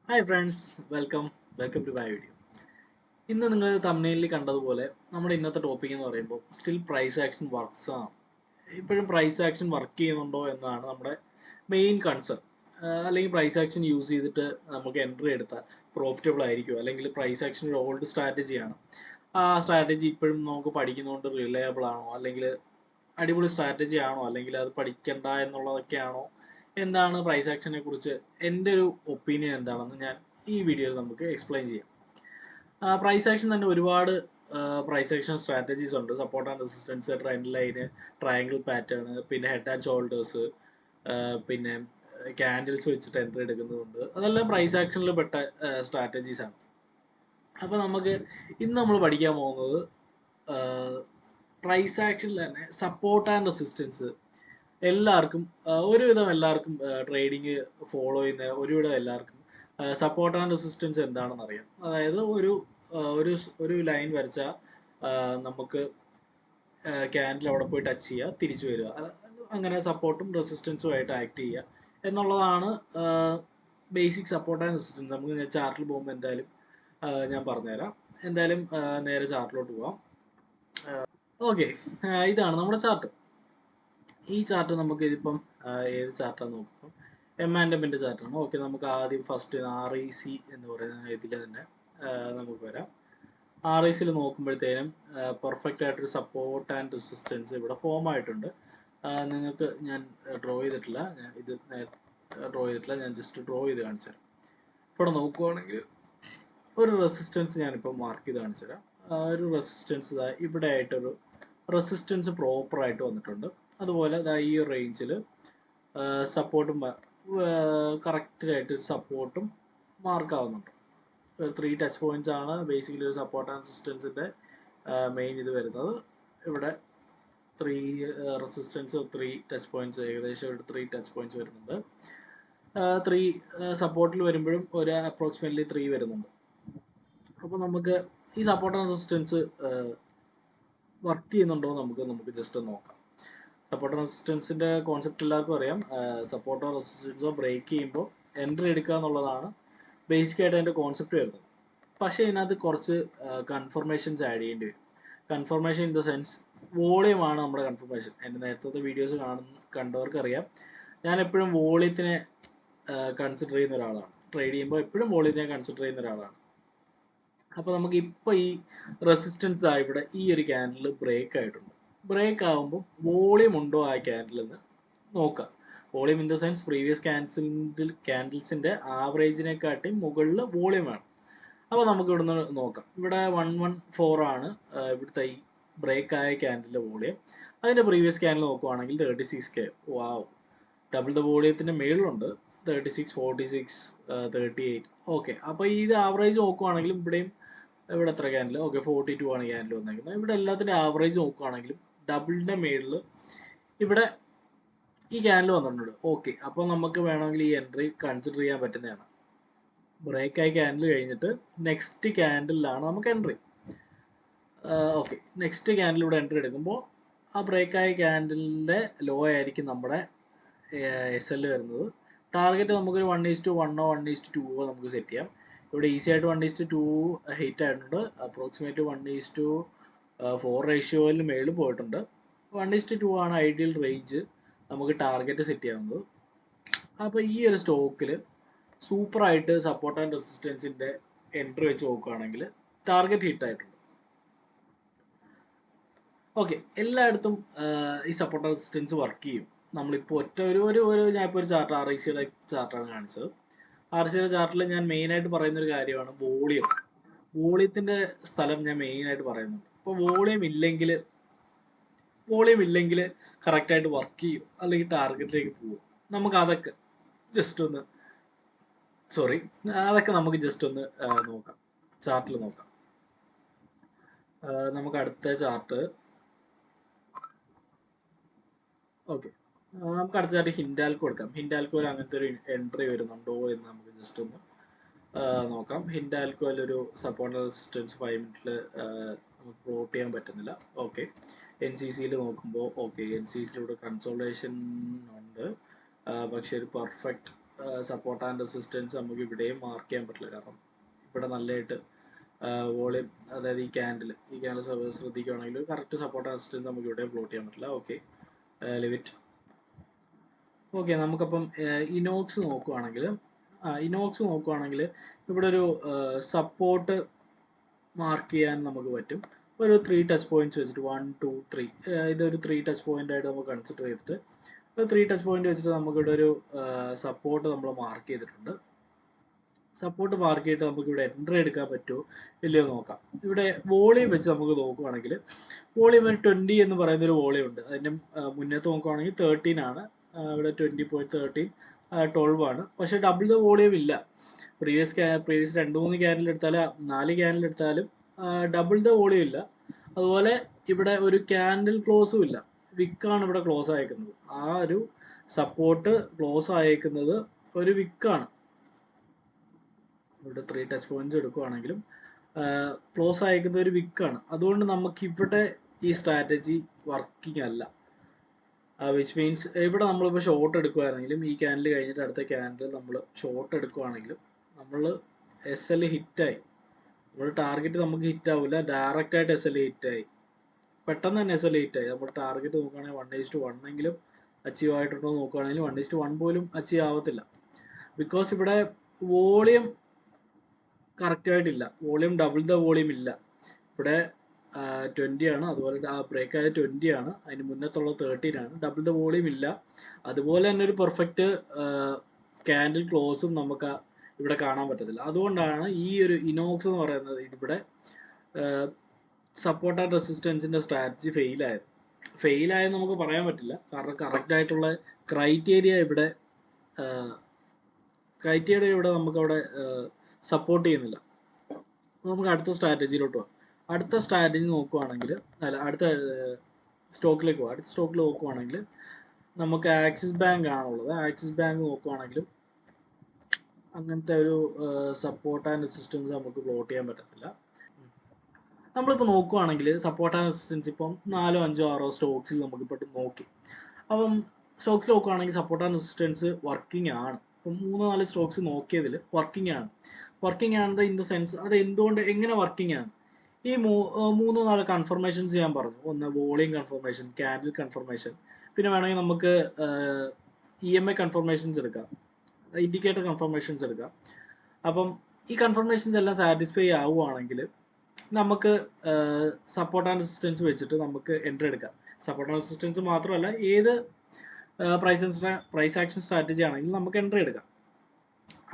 Hi friends, welcome to my video. ഇന്ന് നിങ്ങൾ തമ്മിലിൽ കണ്ടതുപോലെ നമ്മുടെ ഇന്നത്തെ ടോപ്പിക് എന്ന് പറയുമ്പോൾ സ്റ്റിൽ പ്രൈസ് ആക്ഷൻ വർക്ക്സ് ആണ്. ഇപ്പോഴും പ്രൈസ് ആക്ഷൻ വർക്ക് ചെയ്യുന്നുണ്ടോ എന്നാണ് നമ്മുടെ മെയിൻ കൺസേൺ. അല്ലെങ്കിൽ പ്രൈസ് ആക്ഷൻ യൂസ് ചെയ്തിട്ട് നമുക്ക് എൻട്രി എടുത്താൽ പ്രോഫിറ്റബിൾ ആയിരിക്കും, അല്ലെങ്കിൽ പ്രൈസ് ആക്ഷൻ ഒരു ഓൾഡ് സ്ട്രാറ്റജിയാണ്. ആ സ്ട്രാറ്റജി ഇപ്പോഴും നമുക്ക് പഠിക്കുന്നതുകൊണ്ട് റിലയബിൾ ആണോ, അല്ലെങ്കിൽ അടിപൊളി സ്ട്രാറ്റജി ആണോ, അല്ലെങ്കിൽ അത് പഠിക്കണ്ട എന്നുള്ളതൊക്കെയാണോ, എന്താണ് പ്രൈസ് ആക്ഷനെ കുറിച്ച് എൻ്റെ ഒരു ഒപ്പീനിയൻ എന്താണെന്ന് ഞാൻ ഈ വീഡിയോയിൽ നമുക്ക് എക്സ്പ്ലെയിൻ ചെയ്യാം. പ്രൈസ് ആക്ഷൻ തന്നെ ഒരുപാട് പ്രൈസ് ആക്ഷൻ സ്ട്രാറ്റജീസ് ഉണ്ട്. Support and resistance, trend line, triangle pattern, പിന്നെ ഹെഡ് ആൻഡ് ഷോൾഡേഴ്സ്, പിന്നെ ക്യാൻഡിൽസ് വെച്ചിട്ട് എൻട്രി എടുക്കുന്നതുണ്ട്. അതെല്ലാം പ്രൈസ് ആക്ഷനിൽ പെട്ട സ്ട്രാറ്റജീസ് ആണ്. അപ്പോൾ നമുക്ക് ഇന്ന് നമ്മൾ പഠിക്കാൻ പോകുന്നത് പ്രൈസ് ആക്ഷനിൽ തന്നെ സപ്പോർട്ട് ആൻഡ് റെസിസ്റ്റൻസ് എല്ലാവർക്കും ഒരുവിധം എല്ലാവർക്കും ട്രേഡിങ് ഫോളോ ചെയ്യുന്ന ഒരുവിധം എല്ലാവർക്കും സപ്പോർട്ട് ആൻഡ് റെസിസ്റ്റൻസ് എന്താണെന്ന് അറിയാം. അതായത് ഒരു ലൈൻ വരച്ചാൽ നമുക്ക് ക്യാൻഡിൽ അവിടെ പോയി ടച്ച് ചെയ്യുക, തിരിച്ചു വരിക, അങ്ങനെ സപ്പോർട്ടും റെസിസ്റ്റൻസും ആയിട്ട് ആക്ട് ചെയ്യുക എന്നുള്ളതാണ് ബേസിക് സപ്പോർട്ട് ആൻഡ് റെസിസ്റ്റൻസ്. നമുക്ക് ചാർട്ടിൽ പോകുമ്പോൾ എന്തായാലും ഞാൻ പറഞ്ഞുതരാം. എന്തായാലും നേരെ ചാർട്ടിലോട്ട് പോവാം. ഓക്കെ, ഇതാണ് നമ്മുടെ ചാർട്ട്. ഈ ചാർട്ട് നമുക്ക് ഇതിപ്പം ഏത് ചാർട്ടാണ് നോക്കുമ്പോൾ എം&എമ്മിൻ്റെ ചാർട്ടാണ്. ഓക്കെ, നമുക്ക് ആദ്യം ഫസ്റ്റ് REC എന്ന് പറയുന്ന ഇതിൽ തന്നെ നമുക്ക് വരാം. RECയിൽ നോക്കുമ്പോഴത്തേനും പെർഫെക്റ്റ് ആയിട്ടൊരു സപ്പോർട്ട് ആൻഡ് റെസിസ്റ്റൻസ് ഇവിടെ ഫോം ആയിട്ടുണ്ട്. നിങ്ങൾക്ക് ഞാൻ ഡ്രോ ചെയ്തിട്ടില്ല, ഞാൻ ജസ്റ്റ് ഡ്രോ ചെയ്ത് കാണിച്ചു തരാം. ഇവിടെ നോക്കുവാണെങ്കിൽ ഒരു റെസിസ്റ്റൻസ് ഞാനിപ്പോൾ മാർക്ക് ചെയ്ത് കാണിച്ചു തരാം. ഒരു റെസിസ്റ്റൻസ് ഇവിടെ ആയിട്ടൊരു റെസിസ്റ്റൻസ് പ്രോപ്പറായിട്ട് വന്നിട്ടുണ്ട്. അതുപോലെ ഈ റേഞ്ചിൽ സപ്പോർട്ടും കറക്റ്റായിട്ട് സപ്പോർട്ടും മാർക്കാവുന്നുണ്ട്. 3 ടച്ച് പോയിന്റ്സ് ആണ് ബേസിക്കലി ഒരു സപ്പോർട്ട് ആൻഡ് റെസിസ്റ്റൻസിൻ്റെ മെയിൻ ഇത് വരുന്നത്. ഇവിടെ 3 റെസിസ്റ്റൻസ്, 3 ടച്ച് പോയിന്റ്സ്, ഏകദേശം ഒരു 3 ടച്ച് പോയിന്റ്സ് വരുന്നുണ്ട്. 3 സപ്പോർട്ടിൽ വരുമ്പോഴും ഒരു അപ്രോക്സിമേറ്റ്ലി 3 വരുന്നുണ്ട്. അപ്പോൾ നമുക്ക് ഈ സപ്പോർട്ട് ആൻഡ് റെസിസ്റ്റൻസ് വർക്ക് ചെയ്യുന്നുണ്ടോ നമുക്ക് ജസ്റ്റ് നോക്കാം. സപ്പോർട്ട് റെസിസ്റ്റൻസിൻ്റെ കോൺസെപ്റ്റ് എല്ലാവർക്കും അറിയാം. സപ്പോർട്ടോ റെസിസ്റ്റൻസോ ബ്രേക്ക് ചെയ്യുമ്പോൾ എൻട്രി എടുക്കുക എന്നുള്ളതാണ് ബേസിക് ആയിട്ട് അതിൻ്റെ കോൺസെപ്റ്റ് വരുന്നത്. പക്ഷേ ഇതിനകത്ത് കുറച്ച് കൺഫർമേഷൻസ് ആഡ് ചെയ്യേണ്ടി വരും. കൺഫർമേഷൻ ഇൻ ദ സെൻസ് വോളിയമാണ് നമ്മുടെ കൺഫർമേഷൻ. എൻ്റെ നേരത്തെ വീഡിയോസ് കണ്ടവർക്കറിയാം, ഞാൻ എപ്പോഴും വോളിയത്തിനെ കൺസിഡർ ചെയ്യുന്ന ഒരാളാണ്. ട്രേഡ് ചെയ്യുമ്പോൾ എപ്പോഴും വോളിയത്തിനെ കൺസിഡർ ചെയ്യുന്ന ഒരാളാണ്. അപ്പോൾ നമുക്ക് ഇപ്പോൾ ഈ റെസിസ്റ്റൻസ് ഇവിടെ ഈ ഒരു ക്യാൻഡിൽ ബ്രേക്ക് ആയിട്ടുണ്ട്. ബ്രേക്ക് ആകുമ്പോൾ വോളിയം ഉണ്ടോ ആ ക്യാൻഡിൽ എന്ന് നോക്കാം. Volume in the sense previous ക്യാൻഡിൽസിൻ്റെ ആവറേജിനെക്കാട്ടി മുകളിൽ വോളിയം വേണം. അപ്പോൾ നമുക്ക് ഇവിടുന്ന് നോക്കാം. ഇവിടെ 114 ആണ് ഇവിടുത്തെ ഈ ബ്രേക്ക് ആയ ക്യാൻഡിലിൻ്റെ വോളിയം. അതിൻ്റെ പ്രീവിയസ് ക്യാൻഡിൽ നോക്കുവാണെങ്കിൽ 36K. വാവ്, ഡബിൾ ദ വോളിയത്തിൻ്റെ മേളിലുണ്ട്. 36, 46, 38. ഓക്കെ, അപ്പോൾ ഇത് ആവറേജ് നോക്കുവാണെങ്കിലും ഇവിടെ എത്ര ക്യാൻഡിൽ? ഓക്കെ, 42 ആണ് ക്യാൻഡിൽ വന്നേക്കുന്നത്. ഇവിടെ എല്ലാത്തിൻ്റെ ആവറേജ് നോക്കുവാണെങ്കിലും ഡബിളിൻ്റെ മേളിൽ ഇവിടെ ഈ ക്യാൻഡിൽ വന്നിട്ടുണ്ട്. ഓക്കെ, അപ്പോൾ നമുക്ക് വേണമെങ്കിൽ ഈ എൻട്രി കൺസിഡർ ചെയ്യാൻ പറ്റുന്നതാണ്. ബ്രേക്ക് ആയി ക്യാൻഡിൽ കഴിഞ്ഞിട്ട് നെക്സ്റ്റ് ക്യാൻഡിലാണ് നമുക്ക് എൻട്രി. ഓക്കെ, നെക്സ്റ്റ് ക്യാൻഡിൽ ഇവിടെ എൻട്രി എടുക്കുമ്പോൾ ആ ബ്രേക്ക് ആയ ക്യാൻഡിലിൻ്റെ ലോ ആയിരിക്കും നമ്മുടെ SL വരുന്നത്. ടാർഗറ്റ് നമുക്കൊരു 1:1 1:2 നമുക്ക് സെറ്റ് ചെയ്യാം. ഇവിടെ ഈസി ആയിട്ട് 1:2 ഹിറ്റ് ആയിട്ടുണ്ട്. അപ്രോക്സിമേറ്റ് 1:4 റേഷ്യോയിൽ മേളിൽ പോയിട്ടുണ്ട്. 1:2 ആണ് ഐഡിയൽ റേഞ്ച് നമുക്ക് ടാർഗറ്റ് സെറ്റ് ചെയ്യാവുന്നത്. അപ്പോൾ ഈ ഒരു സ്റ്റോക്കിൽ സൂപ്പറായിട്ട് സപ്പോർട്ട് ആൻഡ് റെസിസ്റ്റൻസിൻ്റെ എൻട്രി വെച്ച് നോക്കുകയാണെങ്കിൽ ടാർഗറ്റ് ഹിറ്റ് ആയിട്ടുണ്ട്. ഓക്കെ, എല്ലായിടത്തും ഈ സപ്പോർട്ട് റെസിസ്റ്റൻസ് വർക്ക് ചെയ്യും. നമ്മളിപ്പോൾ ഞാനിപ്പോൾ ഒരു ചാർട്ട് RECയുടെ ചാർട്ടാണ് കാണിച്ചത്. RECയുടെ ചാർട്ടിൽ ഞാൻ മെയിനായിട്ട് പറയുന്നൊരു കാര്യമാണ് വോളിയത്തിൻ്റെ സ്ഥലം ഞാൻ മെയിനായിട്ട് പറയുന്നുണ്ട്. അപ്പോൾ വോളിയം ഇല്ലെങ്കിൽ കറക്റ്റായിട്ട് വർക്ക് ചെയ്യും, അല്ലെങ്കിൽ ടാർഗറ്റിലേക്ക് പോകും. അതൊക്കെ നമുക്ക് ജസ്റ്റ് ഒന്ന് നോക്കാം, ചാർട്ടിൽ നോക്കാം. നമുക്ക് അടുത്ത ചാർട്ട്, ഓക്കെ, നമുക്ക് അടുത്ത ചാർട്ട് ഹിൻഡാൽക്കോ എടുക്കാം. ഹിൻഡാൽക്കോയിൽ അങ്ങനത്തെ ഒരു എൻട്രി വരുന്നുണ്ടോ എന്ന് നമുക്ക് ജസ്റ്റ് ഒന്ന് നോക്കാം. ഹിൻഡാൽക്കോയിൽ ഒരു സപ്പോർട്ട് റെസിസ്റ്റൻസ് 5 മിനിറ്റിൽ നമുക്ക് പ്ലോട്ട് ചെയ്യാൻ പറ്റുന്നില്ല. ഓക്കെ, NCCയിൽ നോക്കുമ്പോൾ ഓക്കെ, NCCയിലൂടെ കൺസോൾട്ടേഷൻ ഉണ്ട്, പക്ഷേ ഒരു പെർഫെക്റ്റ് സപ്പോർട്ട് ആൻഡ് റെസിസ്റ്റൻസ് നമുക്ക് ഇവിടെയും മാർക്ക് ചെയ്യാൻ പറ്റില്ല. കാരണം ഇവിടെ നല്ലതായിട്ട് വോളിയം, അതായത് ഈ ക്യാൻഡിൽ ശ്രദ്ധിക്കുകയാണെങ്കിൽ കറക്റ്റ് സപ്പോർട്ട് ആൻഡ് റെസിസ്റ്റൻസ് നമുക്ക് ഇവിടെ പ്ലോട്ട് ചെയ്യാൻ പറ്റില്ല. Okay, limit. ഓക്കെ, നമുക്കപ്പം ഇനോക്സ് നോക്കുവാണെങ്കിൽ ഇവിടെ ഒരു സപ്പോർട്ട് മാർക്ക് ചെയ്യാൻ നമുക്ക് പറ്റും. ഒരു 3 ടച്ച് പോയിന്റ്സ് വെച്ചിട്ട് 1 2 3 ഇതൊരു 3 ടച്ച് പോയിന്റ് ആയിട്ട് നമുക്ക് കൺസിഡർ ചെയ്തിട്ട് ഒരു 3 ടച്ച് പോയിന്റ് വെച്ചിട്ട് നമുക്കിവിടെ ഒരു സപ്പോർട്ട് നമ്മൾ മാർക്ക് ചെയ്തിട്ടുണ്ട്. സപ്പോർട്ട് മാർക്ക് ചെയ്തിട്ട് നമുക്ക് ഇവിടെ എൻട്രി എടുക്കാൻ പറ്റുമോ ഇല്ലയോ നോക്കാം. ഇവിടെ വോളിയം വെച്ച് നമുക്ക് നോക്കുവാണെങ്കിൽ വോളിയം 20 എന്ന് പറയുന്ന ഒരു വോളിയം ഉണ്ട്. അതിൻ്റെ മുന്നത്ത് നോക്കുവാണെങ്കിൽ 13 ആണ്. ഇവിടെ 20.13 12 ആണ്. പക്ഷേ ഡബിൾ ദ വോളിയം ഇല്ല. പ്രീവിയസ് 2-3 ക്യാൻഡിൽ എടുത്താലും 4 ക്യാൻഡിൽ എടുത്താലും ഡബിൾ ദ വോളിയം ഇല്ല. അതുപോലെ ഇവിടെ ഒരു ക്യാൻഡിൽ ക്ലോസും ഇല്ല. വിക്കാണ് ഇവിടെ ക്ലോസ് അയക്കുന്നത്. ആ ഒരു സപ്പോർട്ട് ക്ലോസ് അയക്കുന്നത് ഒരു വിക്കാണ്. ഇവിടെ 3 ടച്ച് പോയിന്റ്സ് എടുക്കുകയാണെങ്കിലും ക്ലോസ് അയക്കുന്ന ഒരു വിക്കാണ്. അതുകൊണ്ട് നമുക്ക് ഇവിടെ ഈ സ്ട്രാറ്റജി വർക്കിംഗ് അല്ല. വിച്ച് മീൻസ് ഇവിടെ നമ്മളിപ്പോൾ ഷോർട്ട് എടുക്കുകയാണെങ്കിലും ഈ ക്യാൻഡിൽ കഴിഞ്ഞിട്ട് അടുത്ത ക്യാൻഡിൽ നമ്മൾ ഷോർട്ട് എടുക്കുകയാണെങ്കിലും നമ്മൾ SL ഹിറ്റായി. നമ്മുടെ ടാർഗറ്റ് നമുക്ക് ഹിറ്റ് ആവില്ല. ഡയറക്റ്റായിട്ട് SL ഹിറ്റായി, പെട്ടെന്ന് തന്നെ SL ഹിറ്റായി. നമ്മൾ ടാർഗറ്റ് നോക്കുകയാണെങ്കിൽ 1:1 എങ്കിലും അച്ചീവ് ആയിട്ടുണ്ടോ നോക്കുകയാണെങ്കിൽ 1:1 പോലും അച്ചീവ് ആവത്തില്ല. ബിക്കോസ് ഇവിടെ വോളിയം കറക്റ്റായിട്ടില്ല. വോളിയം ഡബിൾ ദ വോളിയം ഇല്ല. ഇവിടെ 20 ആണ്. അതുപോലെ ആ ബ്രേക്ക് ആയത് 20 ആണ്. അതിന് മുന്നത്തുള്ള 13 ആണ്. ഡബിൾ ദ വോളിയം ഇല്ല. അതുപോലെ തന്നെ ഒരു പെർഫെക്റ്റ് ക്യാൻഡിൽ ക്ലോസും നമുക്ക് ഇവിടെ കാണാൻ പറ്റത്തില്ല. അതുകൊണ്ടാണ് ഈ ഒരു ഇനോക്സ് എന്ന് പറയുന്നത് ഇവിടെ സപ്പോർട്ട് ആൻഡ് റെസിസ്റ്റൻസിൻ്റെ സ്ട്രാറ്റജി ഫെയിലായെന്ന് നമുക്ക് പറയാൻ പറ്റില്ല. കാരണം കറക്റ്റായിട്ടുള്ള ക്രൈറ്റീരിയ ഇവിടെ നമുക്കവിടെ സപ്പോർട്ട് ചെയ്യുന്നില്ല. നമുക്ക് അടുത്ത സ്ട്രാറ്റജിയിലോട്ട് പോകാം. അടുത്ത സ്ട്രാറ്റജി നോക്കുവാണെങ്കിൽ അടുത്ത സ്റ്റോക്കിലേക്ക് പോകാം. അടുത്ത സ്റ്റോക്കിൽ നോക്കുവാണെങ്കിൽ നമുക്ക് ആക്സിസ് ബാങ്ക് ആണുള്ളത്. ആക്സിസ് ബാങ്ക് നോക്കുവാണെങ്കിലും അങ്ങനത്തെ ഒരു സപ്പോർട്ട് ആൻഡ് റെസിസ്റ്റൻസ് നമുക്ക് പ്ലോട്ട് ചെയ്യാൻ പറ്റത്തില്ല. നമ്മളിപ്പോൾ നോക്കുവാണെങ്കിൽ സപ്പോർട്ട് ആൻഡ് റെസിസ്റ്റൻസ് ഇപ്പം 4, 5, 6 സ്റ്റോക്സിൽ നമുക്കിപ്പോൾ നോക്കി. അപ്പം സ്റ്റോക്സിൽ നോക്കുവാണെങ്കിൽ സപ്പോർട്ട് ആൻഡ് റെസിസ്റ്റൻസ് വർക്കിംഗ് ആണ്. ഇപ്പം 3-4 സ്റ്റോക്സ് നോക്കിയതിൽ വർക്കിംഗ് ആണ്. വർക്കിംഗ് ആണെന്ന് ഇൻ ദ സെൻസ് അത് എന്തുകൊണ്ട് എങ്ങനെ വർക്കിംഗ് ആണ്? ഈ 3-4 കൺഫർമേഷൻസ് ഞാൻ പറഞ്ഞു. ഒന്ന് വോളിയം കൺഫർമേഷൻ, ക്യാൻഡിൽ കൺഫർമേഷൻ, പിന്നെ വേണമെങ്കിൽ നമുക്ക് EMA കൺഫർമേഷൻസ് എടുക്കാം, ഇൻഡിക്കേറ്റർ കൺഫർമേഷൻസ് എടുക്കാം. അപ്പം ഈ കൺഫർമേഷൻസ് എല്ലാം സാറ്റിസ്ഫൈ ആവുകയാണെങ്കിൽ നമുക്ക് സപ്പോർട്ട് ആൻഡ് റെസിസ്റ്റൻസ് വെച്ചിട്ട് നമുക്ക് എൻട്രി എടുക്കാം. സപ്പോർട്ട് ആൻഡ് റെസിസ്റ്റൻസ് മാത്രമല്ല, ഏത് പ്രൈസ് ആക്ഷൻ സ്ട്രാറ്റജി ആണെങ്കിലും നമുക്ക് എൻട്രി എടുക്കാം.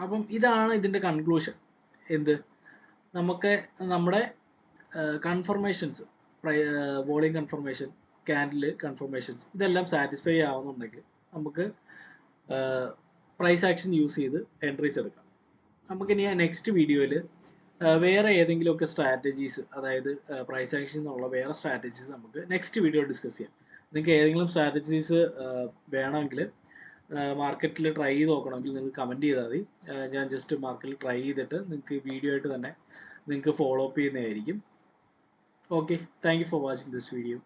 അപ്പം ഇതാണ് ഇതിൻ്റെ കൺക്ലൂഷൻ. നമുക്ക് നമ്മുടെ confirmations, volume confirmation, candle confirmations ഇതെല്ലാം സാറ്റിസ്ഫൈ ആവുന്നുണ്ടെങ്കിൽ നമുക്ക് പ്രൈസ് ആക്ഷൻ യൂസ് ചെയ്ത് എൻട്രീസ് എടുക്കാം. നമുക്കിനി നെക്സ്റ്റ് വീഡിയോയിൽ വേറെ ഏതെങ്കിലുമൊക്കെ സ്ട്രാറ്റജീസ്, അതായത് പ്രൈസ് ആക്ഷൻ എന്നുള്ള വേറെ സ്ട്രാറ്റജീസ് നമുക്ക് നെക്സ്റ്റ് വീഡിയോ ഡിസ്കസ് ചെയ്യാം. നിങ്ങൾക്ക് ഏതെങ്കിലും സ്ട്രാറ്റജീസ് വേണമെങ്കിൽ മാർക്കറ്റിൽ ട്രൈ ചെയ്ത് നോക്കണമെങ്കിൽ നിങ്ങൾക്ക് കമൻറ്റ് ചെയ്താൽ മതി. ഞാൻ ജസ്റ്റ് മാർക്കറ്റിൽ ട്രൈ ചെയ്തിട്ട് നിങ്ങൾക്ക് വീഡിയോ ആയിട്ട് തന്നെ നിങ്ങൾക്ക് ഫോളോ അപ്പ് ചെയ്യുന്നതായിരിക്കും. Okay, thank you for watching this video.